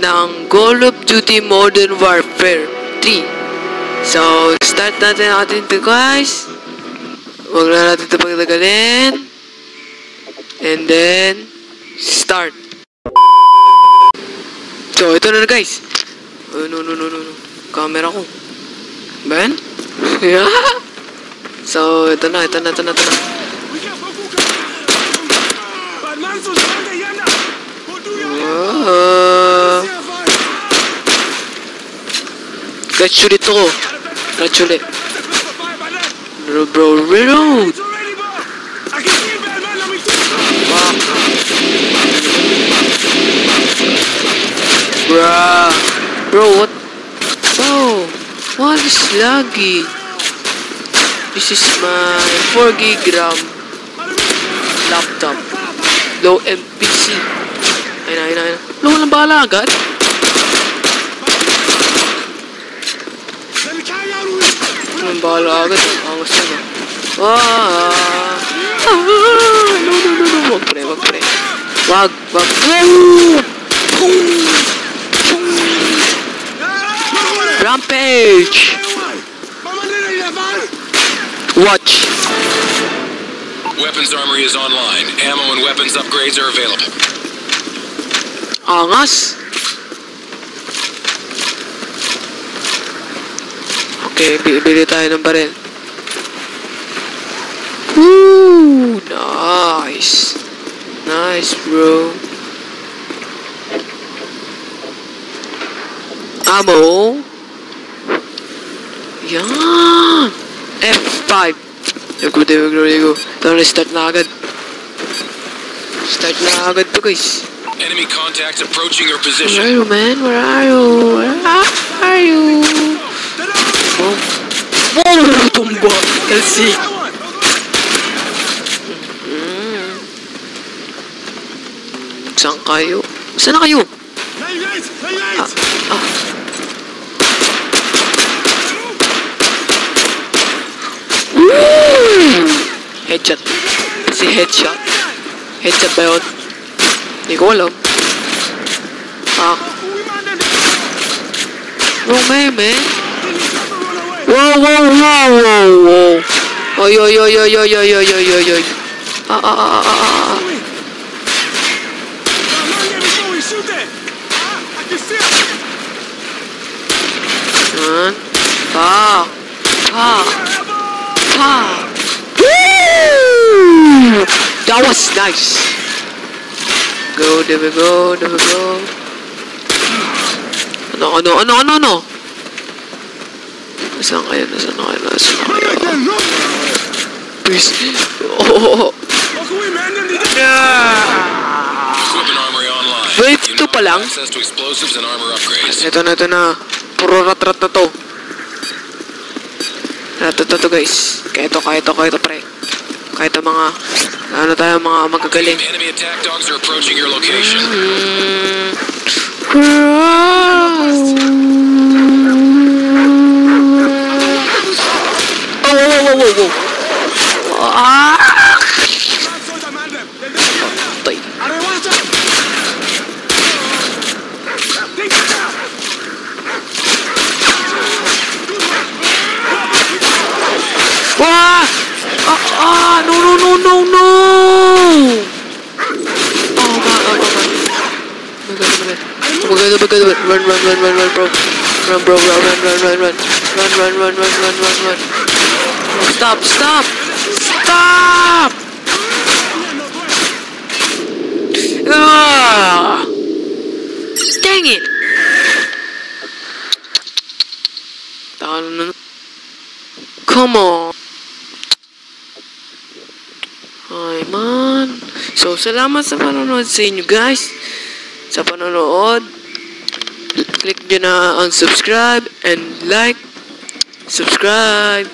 ng Call of Duty Modern Warfare 3. So, start natin ito guys. Huwag na natin ito pagtagalin. And then, start. So, ito na guys. Oh, no. Camera ko. Ben? So, ito na. Guys, sulit ako. Sulit. Bro, reload! Bro, what? Oh, what is laggy? This is my 4GB RAM laptop. Low MPC. Ayun. Low lang bala agad? Ang bala agad. Angas na ba? No. Wag pre. Wag. Rampage! Watch. Weapons armory is online. Ammo and weapons upgrades are available. Angas. Okay, bili tayo ng baril. Woo! Nice, bro. Ammo. Yan. F5. There we go. Start na agad. To guys. Enemy contacts approaching your position. Where are you, man? Where are you? Whoa! Tumba! Kasi. Saan kayo? Saan na kayo? Headshot. Kasi headshot. Headshot ba yun? Hindi ko alam. Wrong man. Whoa. Oy. That was nice. There we go. Ano? Nasaan kayo? Please. Oh. Equipment armory online. Wait, ito pa lang? Access to explosives and armor upgrades. Ito na. Puro rat na to. Rat guys. Kaya ito pre. Kaya ito mga mga magagaling. Enemy attack dogs are approaching your location. Whoa. Tay. No. Oh my god. Run, bro. Run. Stop! Dang it! Come on! Ay man! So, salamat sa panonood sa inyo guys. Sa panonood. Click nyo na unsubscribe and like. Subscribe.